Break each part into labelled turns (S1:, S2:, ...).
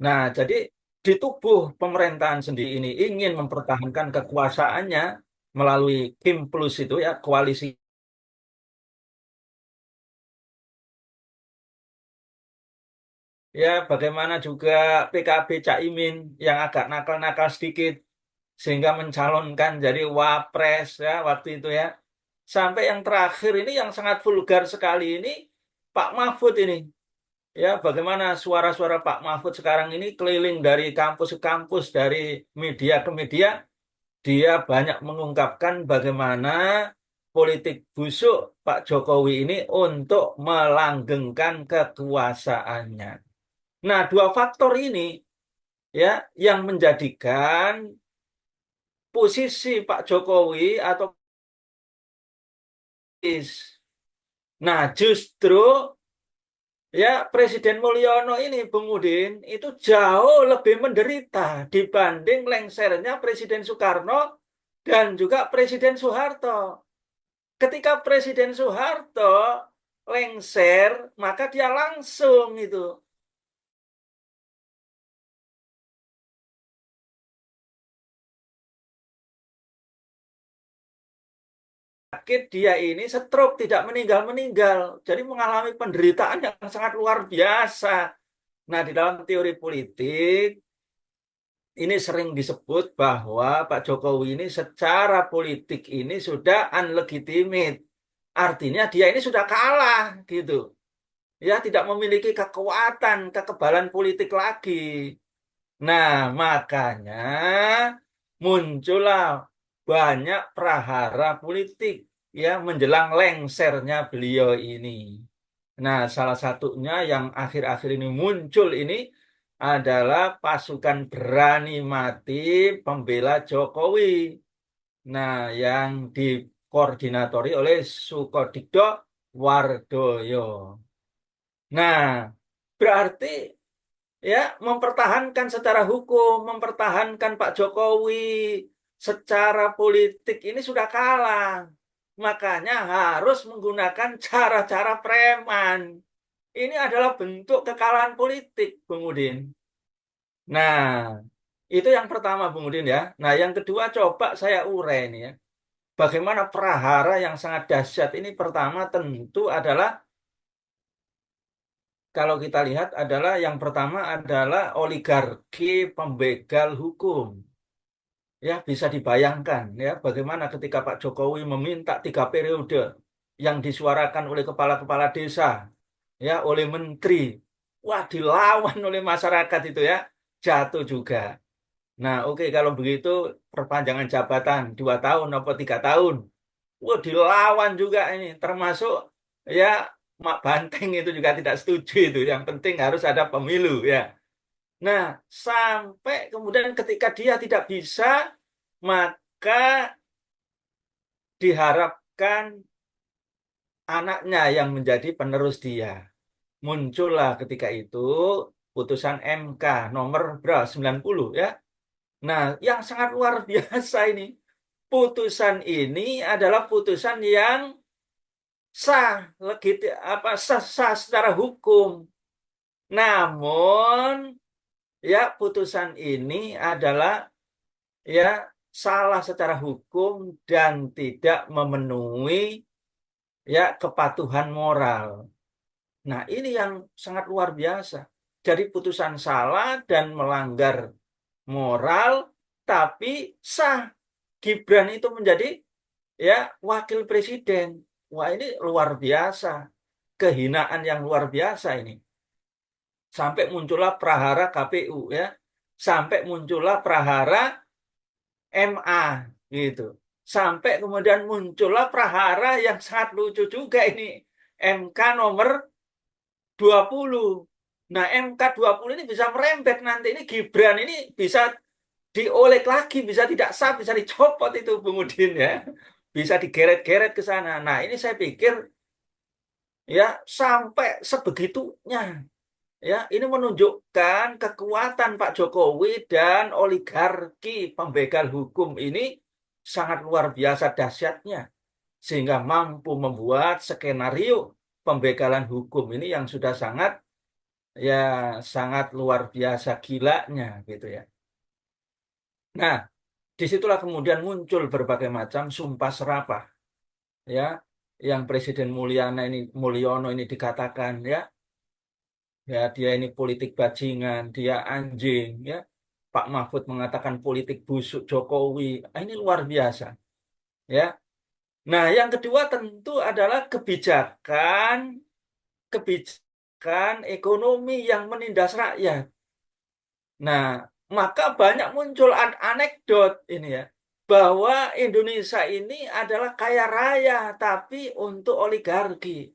S1: Nah, jadi di tubuh pemerintahan sendiri ini ingin mempertahankan kekuasaannya melalui Kim Plus itu ya, koalisi. Ya, bagaimana juga PKB Caimin yang agak nakal-nakal sedikit sehingga mencalonkan jadi wapres ya waktu itu ya. Sampai yang terakhir ini yang sangat vulgar sekali ini Pak Mahfud ini. Ya, bagaimana suara-suara Pak Mahfud sekarang ini keliling dari kampus ke kampus, dari media ke media, dia banyak mengungkapkan bagaimana politik busuk Pak Jokowi ini untuk melanggengkan kekuasaannya. Nah, dua faktor ini ya yang menjadikan posisi Pak Jokowi atau nah justru ya Presiden Mulyono ini Bung Udin itu jauh lebih menderita dibanding lengsernya Presiden Soekarno dan juga Presiden Soeharto. Ketika Presiden Soeharto lengser, maka dia langsung itu sakit dia ini stroke tidak meninggal-meninggal. Jadi mengalami penderitaan yang sangat luar biasa. Nah, di dalam teori politik ini sering disebut bahwa Pak Jokowi ini secara politik ini sudah unlegitimate. Artinya dia ini sudah kalah gitu. Ya, tidak memiliki kekuatan, kekebalan politik lagi. Nah, makanya muncullah banyak prahara politik ya menjelang lengsernya beliau ini. Nah, salah satunya yang akhir-akhir ini muncul ini adalah pasukan berani mati pembela Jokowi. Nah, yang dikoordinatori oleh Sukodikdo Wardoyo. Nah, berarti ya mempertahankan secara hukum, mempertahankan Pak Jokowi secara politik ini sudah kalah. Makanya harus menggunakan cara-cara preman. Ini adalah bentuk kekalahan politik, Bung Udin. Nah, itu yang pertama, Bung Udin ya. Nah, yang kedua coba saya urai ini ya. Bagaimana prahara yang sangat dahsyat ini pertama tentu adalah kalau kita lihat adalah yang pertama adalah oligarki pembegal hukum. Ya, bisa dibayangkan ya bagaimana ketika Pak Jokowi meminta 3 periode yang disuarakan oleh kepala-kepala desa, ya, oleh menteri. Wah, dilawan oleh masyarakat itu ya, jatuh juga. Nah, oke kalau begitu perpanjangan jabatan 2 tahun atau 3 tahun. Wah, dilawan juga ini, termasuk ya Mak Banteng itu juga tidak setuju itu. Yang penting harus ada pemilu ya. Nah, sampai kemudian ketika dia tidak bisa, maka diharapkan anaknya yang menjadi penerus dia. Muncullah ketika itu putusan MK nomor berapa? 90 ya. Nah, yang sangat luar biasa ini. Putusan ini adalah putusan yang sah, apa sah secara hukum. Namun, ya putusan ini adalah ya salah secara hukum dan tidak memenuhi ya kepatuhan moral. Nah, ini yang sangat luar biasa. Jadi putusan salah dan melanggar moral, tapi sah. Gibran itu menjadi ya wakil presiden. Wah, ini luar biasa. Kehinaan yang luar biasa ini. Sampai muncullah prahara KPU ya. Sampai muncullah prahara MA gitu. Sampai kemudian muncullah prahara yang sangat lucu juga ini. MK nomor 20. Nah, MK 20 ini bisa merembet nanti ini Gibran ini bisa diolek lagi, bisa tidak sah, bisa dicopot itu Bung Udin ya. Bisa digeret-geret ke sana. Nah, ini saya pikir ya sampai sebegitunya. Ya, ini menunjukkan kekuatan Pak Jokowi dan oligarki pembegal hukum ini sangat luar biasa dahsyatnya sehingga mampu membuat skenario pembegalan hukum ini yang sudah sangat ya sangat luar biasa gilanya gitu ya. Nah, disitulah kemudian muncul berbagai macam sumpah serapah ya, yang Presiden Mulyono ini dikatakan ya, ya dia ini politik bajingan, dia anjing ya. Pak Mahfud mengatakan politik busuk Jokowi. Ah, ini luar biasa ya. Nah, yang kedua tentu adalah kebijakan ekonomi yang menindas rakyat. Nah, maka banyak muncul anekdot ini ya, bahwa Indonesia ini adalah kaya raya tapi untuk oligarki.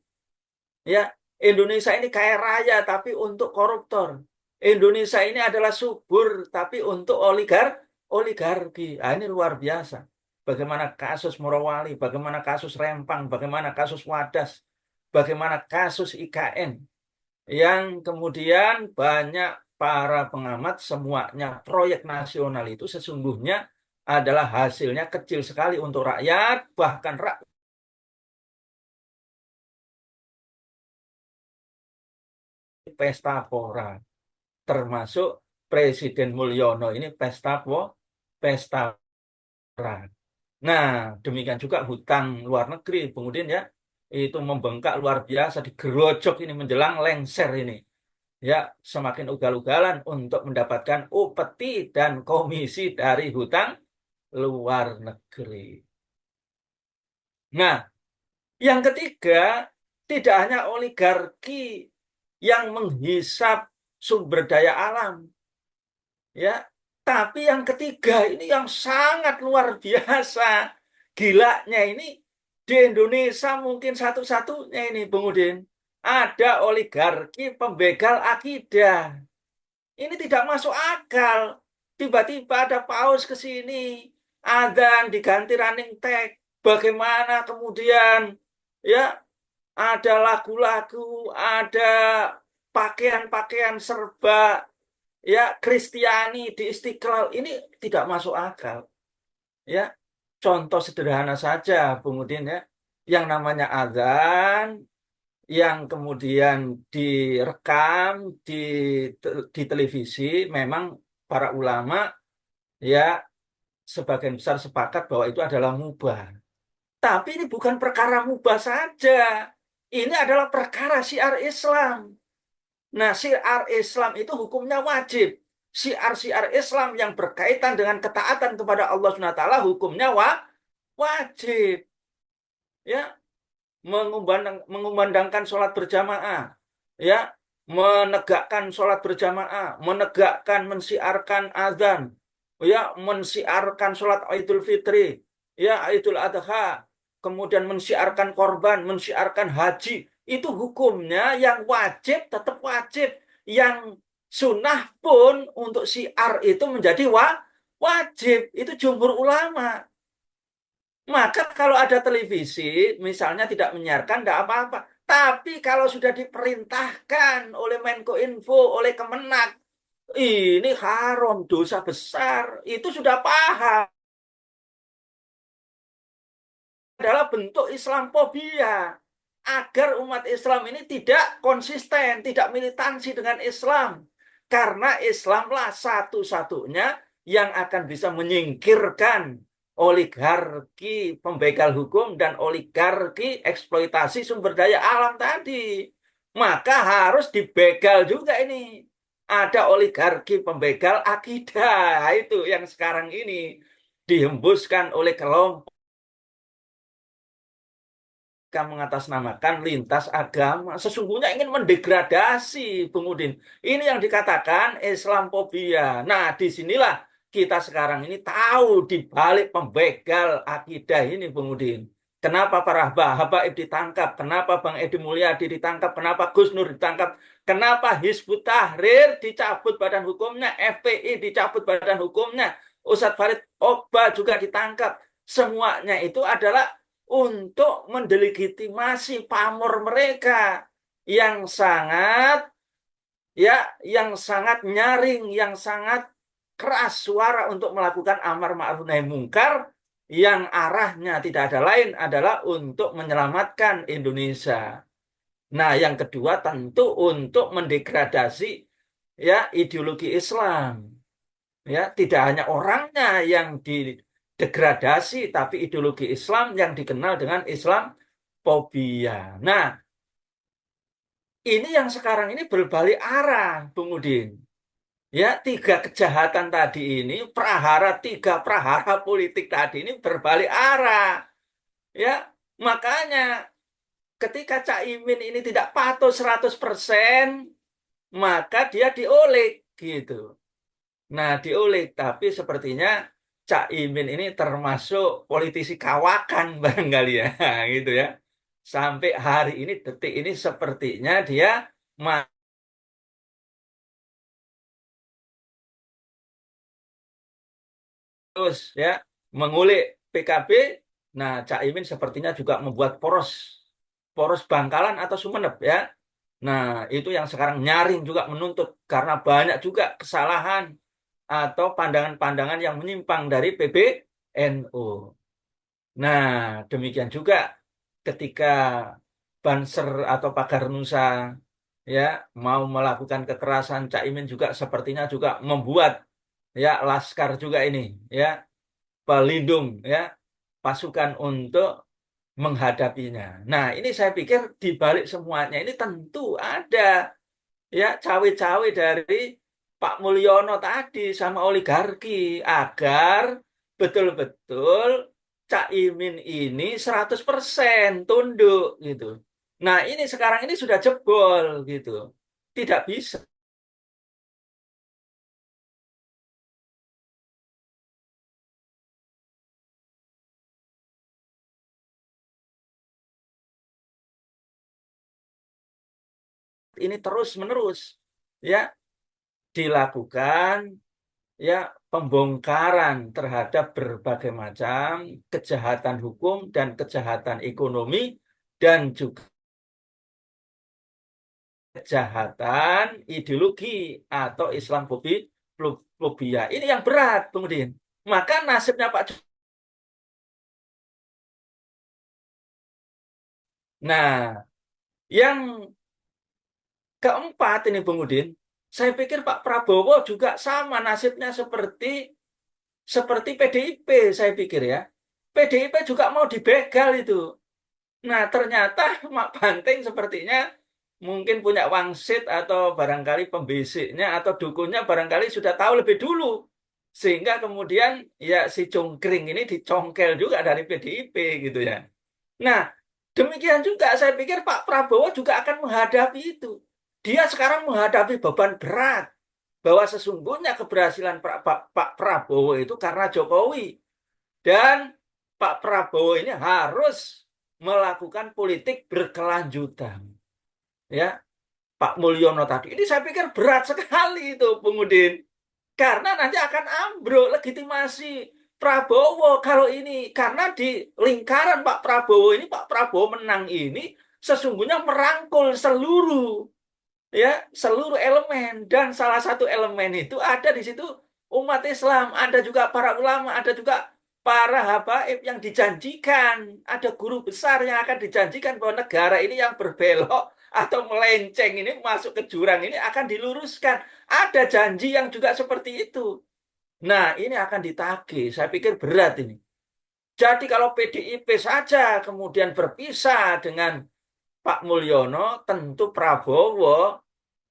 S1: Ya, Indonesia ini kaya raya tapi untuk koruptor. Indonesia ini adalah subur tapi untuk oligarki. Ah, ini luar biasa. Bagaimana kasus Morowali, bagaimana kasus Rempang, bagaimana kasus Wadas, bagaimana kasus IKN yang kemudian banyak para pengamat semuanya proyek nasional itu sesungguhnya adalah hasilnya kecil sekali untuk rakyat, bahkan rakyat pesta pora, termasuk Presiden Mulyono ini pesta pora. Nah, demikian juga hutang luar negeri, kemudian ya itu membengkak luar biasa, digerojok ini menjelang lengser ini. Ya, semakin ugal-ugalan untuk mendapatkan upeti dan komisi dari hutang luar negeri. Nah, yang ketiga, tidak hanya oligarki yang menghisap sumber daya alam, ya, tapi yang ketiga ini yang sangat luar biasa. Gilanya ini di Indonesia mungkin satu-satunya ini, Bung Udin. Ada oligarki pembegal akidah. Ini tidak masuk akal. Tiba-tiba ada paus ke sini, adzan diganti running tag. Bagaimana kemudian ya ada lagu-lagu, ada pakaian-pakaian serba ya Kristiani di Istiqlal. Ini tidak masuk akal. Ya, contoh sederhana saja, Bung Udin ya. Yang namanya adzan yang kemudian direkam di di televisi, memang para ulama ya sebagian besar sepakat bahwa itu adalah mubah. Tapi ini bukan perkara mubah saja. Ini adalah perkara syiar Islam. Nah, syiar Islam itu hukumnya wajib. Syiar-syiar Islam yang berkaitan dengan ketaatan kepada Allah SWT hukumnya wajib. Ya, mengumandangkan sholat berjamaah, ya, menegakkan sholat berjamaah, menegakkan, mensiarkan azan, ya, mensiarkan sholat Idul Fitri, ya, Idul Adha, kemudian mensiarkan korban, mensiarkan haji, itu hukumnya yang wajib tetap wajib, yang sunnah pun untuk syiar itu menjadi wajib, itu jumhur ulama. Maka kalau ada televisi, misalnya tidak menyiarkan, tidak apa-apa. Tapi kalau sudah diperintahkan oleh Menko Info, oleh Kemenak, ini haram, dosa besar. Itu sudah paham. Adalah bentuk Islamophobia. Agar umat Islam ini tidak konsisten, tidak militansi dengan Islam. Karena Islamlah satu-satunya yang akan bisa menyingkirkan oligarki pembegal hukum dan oligarki eksploitasi sumber daya alam tadi. Maka harus dibegal juga ini. Ada oligarki pembegal akidah. Itu yang sekarang ini dihembuskan oleh kelompok yang mengatasnamakan lintas agama. Sesungguhnya ingin mendegradasi, Bung Udin. Ini yang dikatakan Islamophobia. Nah, disinilah kita sekarang ini tahu di balik pembegal akidah ini, Bung Udin. Kenapa para habaib ditangkap? Kenapa Bang Edi Mulyadi ditangkap? Kenapa Gus Nur ditangkap? Kenapa Hizbut Tahrir dicabut badan hukumnya? FPI dicabut badan hukumnya? Ustadz Farid Okbah juga ditangkap. Semuanya itu adalah untuk mendelegitimasi pamor mereka yang sangat ya yang sangat nyaring, yang sangat keras suara untuk melakukan amar ma'ruf nahi mungkar yang arahnya tidak ada lain adalah untuk menyelamatkan Indonesia. Nah, yang kedua tentu untuk mendegradasi ya ideologi Islam. Ya, tidak hanya orangnya yang didegradasi, tapi ideologi Islam yang dikenal dengan Islam fobia. Nah, ini yang sekarang ini berbalik arah, Bung Udin. Ya, tiga kejahatan tadi ini, tiga prahara politik tadi ini berbalik arah. Ya, makanya ketika Caimin ini tidak patuh 100%, maka dia diolik gitu. Nah, diolik, tapi sepertinya Caimin ini termasuk politisi kawakan barangkali ya, gitu ya. Sampai hari ini, detik ini sepertinya dia terus ya mengulik PKB. Nah, Caimin sepertinya juga membuat poros poros Bangkalan atau Sumeneb ya. Nah, itu yang sekarang nyaring juga menuntut karena banyak juga kesalahan atau pandangan-pandangan yang menyimpang dari PBNU. Nah, demikian juga ketika Banser atau Pagar Nusa ya mau melakukan kekerasan, Caimin juga sepertinya juga membuat ya laskar juga ini ya pelindung ya pasukan untuk menghadapinya. Nah, ini saya pikir di balik semuanya ini tentu ada ya cawe-cawe dari Pak Mulyono tadi sama oligarki agar betul-betul Caimin ini 100% tunduk gitu. Nah, ini sekarang ini sudah jebol gitu. Tidak bisa. Ini terus-menerus ya dilakukan ya pembongkaran terhadap berbagai macam kejahatan hukum dan kejahatan ekonomi dan juga kejahatan ideologi atau Islamophobia. Ini yang berat, Bung Udin. Maka nasibnya Pak Nah, yang keempat ini Bung Udin, saya pikir Pak Prabowo juga sama nasibnya seperti seperti PDIP, saya pikir ya. PDIP juga mau dibegal itu. Nah, ternyata Mak Banteng sepertinya mungkin punya wangsit atau barangkali pembisiknya atau dukunnya barangkali sudah tahu lebih dulu. Sehingga kemudian ya si cungkring ini dicongkel juga dari PDIP gitu ya. Nah, demikian juga saya pikir Pak Prabowo juga akan menghadapi itu. Dia sekarang menghadapi beban berat bahwa sesungguhnya keberhasilan Pak Prabowo itu karena Jokowi. Dan Pak Prabowo ini harus melakukan politik berkelanjutan. Ya, Pak Mulyono tadi. Ini saya pikir berat sekali itu, Bung Udin. Karena nanti akan ambruk legitimasi Prabowo kalau ini. Karena di lingkaran Pak Prabowo ini, Pak Prabowo menang ini sesungguhnya merangkul ya seluruh elemen. Dan salah satu elemen itu ada di situ umat Islam, ada juga para ulama, ada juga para habaib yang dijanjikan, ada guru besar yang akan dijanjikan bahwa negara ini yang berbelok atau melenceng ini masuk ke jurang ini akan diluruskan. Ada janji yang juga seperti itu. Nah, ini akan ditagih. Saya pikir berat ini. Jadi kalau PDIP saja kemudian berpisah dengan Pak Mulyono, tentu Prabowo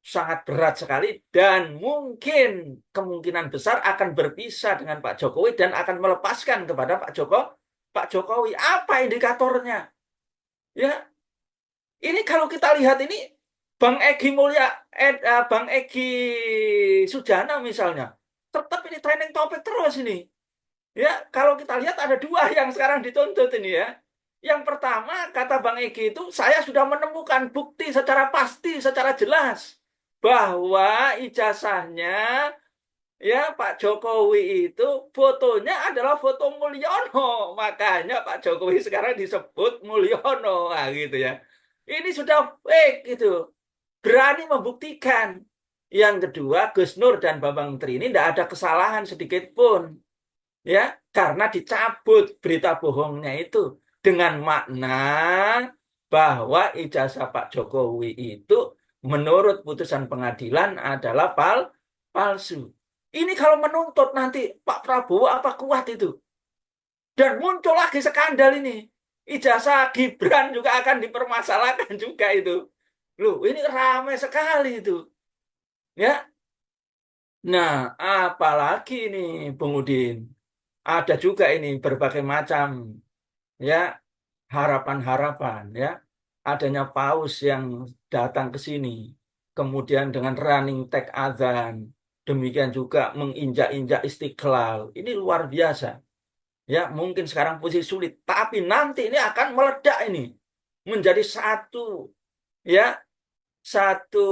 S1: sangat berat sekali dan mungkin kemungkinan besar akan berpisah dengan Pak Jokowi dan akan melepaskan kepada Pak Jokowi. Apa indikatornya? Ya, ini kalau kita lihat ini Bang Egy Sujana misalnya, tetap ini trending topik terus ini. Ya, kalau kita lihat ada dua yang sekarang dituntut ini ya. Yang pertama, kata Bang Egy itu, saya sudah menemukan bukti secara pasti, secara jelas bahwa ijazahnya ya Pak Jokowi itu fotonya adalah foto Mulyono. Makanya Pak Jokowi sekarang disebut Mulyono. Nah, gitu ya. Ini sudah fake gitu. Berani membuktikan. Yang kedua, Gus Nur dan Bambang Tri ini tidak ada kesalahan sedikit pun. Ya, karena dicabut berita bohongnya itu dengan makna bahwa ijazah Pak Jokowi itu menurut putusan pengadilan adalah palsu. Ini kalau menuntut nanti Pak Prabowo apa kuat itu? Dan muncul lagi skandal ini. Ijazah Gibran juga akan dipermasalahkan juga itu. Loh, ini ramai sekali itu. Ya. Nah, apalagi ini Bung Udin. Ada juga ini berbagai macam ya harapan-harapan ya. Adanya paus yang datang ke sini. Kemudian dengan running tag azan. Demikian juga menginjak-injak Istiqlal. Ini luar biasa. Ya, mungkin sekarang posisi sulit, tapi nanti ini akan meledak ini menjadi ya, satu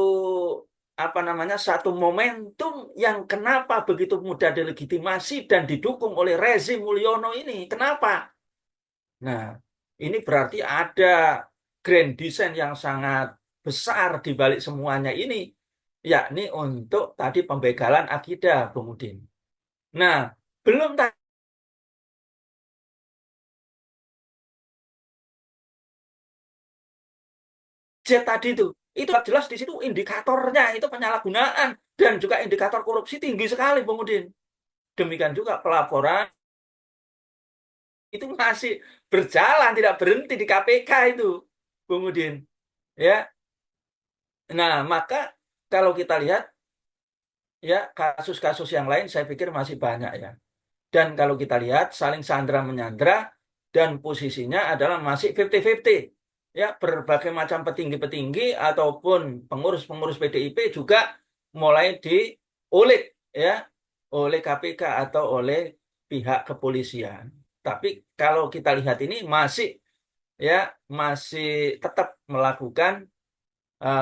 S1: apa namanya, satu momentum yang kenapa begitu mudah delegitimasi dan didukung oleh rezim Mulyono ini. Kenapa? Nah, ini berarti ada grand design yang sangat besar di balik semuanya ini, yakni untuk tadi pembegalan akidah, Bung Udin. Nah, belum tadi itu jelas di situ indikatornya itu penyalahgunaan dan juga indikator korupsi tinggi sekali, Bung Udin. Demikian juga pelaporan itu masih berjalan, tidak berhenti di KPK itu, Bung Udin. Ya, nah maka kalau kita lihat ya kasus-kasus yang lain saya pikir masih banyak ya. Dan kalau kita lihat saling sandra menyandra dan posisinya adalah masih 50-50. Ya, berbagai macam petinggi-petinggi ataupun pengurus-pengurus PDIP juga mulai diulik ya oleh KPK atau oleh pihak kepolisian. Tapi kalau kita lihat ini ya masih tetap melakukan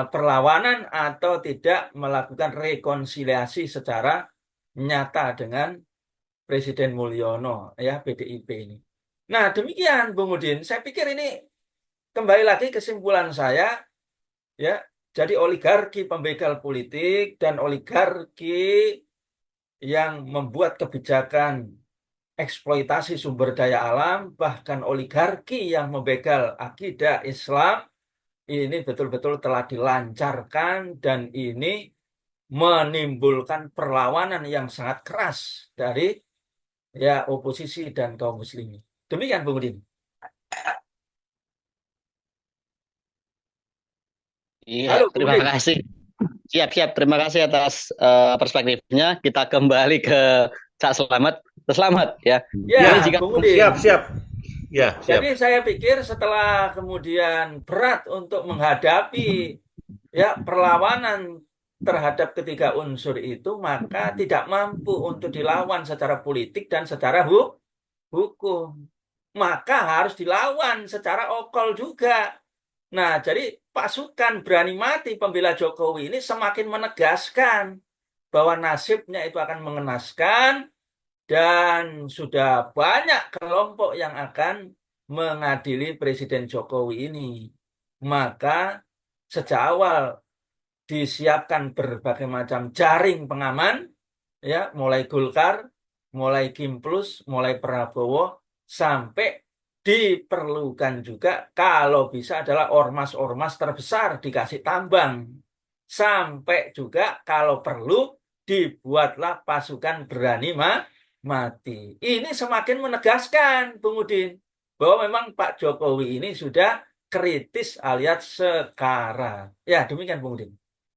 S1: perlawanan atau tidak melakukan rekonsiliasi secara nyata dengan Presiden Mulyono ya PDIP ini. Nah, demikian Bung Udin. Saya pikir ini kembali lagi kesimpulan saya ya. Jadi oligarki pembegal politik dan oligarki yang membuat kebijakan eksploitasi sumber daya alam, bahkan oligarki yang membegal akidah Islam, ini betul-betul telah dilancarkan dan ini menimbulkan perlawanan yang sangat keras dari ya oposisi dan kaum muslimin. Demikian Bung Udin.
S2: Iya,
S1: Halo Bung
S2: terima
S1: Udin.
S2: kasih. Siap-siap, terima kasih atas perspektifnya. Kita kembali ke Cak Selamat. Selamat ya. Ini
S1: Ya,
S2: jika
S1: Bung
S3: Siap,
S1: Udin.
S3: siap. Ya, siap.
S1: Jadi saya pikir setelah kemudian berat untuk menghadapi ya perlawanan terhadap ketiga unsur itu, maka tidak mampu untuk dilawan secara politik dan secara hukum. Maka harus dilawan secara okol juga. Nah, jadi pasukan berani mati pembela Jokowi ini semakin menegaskan bahwa nasibnya itu akan mengenaskan dan sudah banyak kelompok yang akan mengadili Presiden Jokowi ini. Maka sejak awal disiapkan berbagai macam jaring pengaman, ya, mulai Golkar, mulai Kimplus, mulai Prabowo, sampai diperlukan juga kalau bisa adalah ormas-ormas terbesar dikasih tambang. Sampai juga kalau perlu dibuatlah pasukan berani mati. Ini semakin menegaskan, Bung Udin, bahwa memang Pak Jokowi ini sudah kritis alias sekarang. Ya, demikian Bung Udin.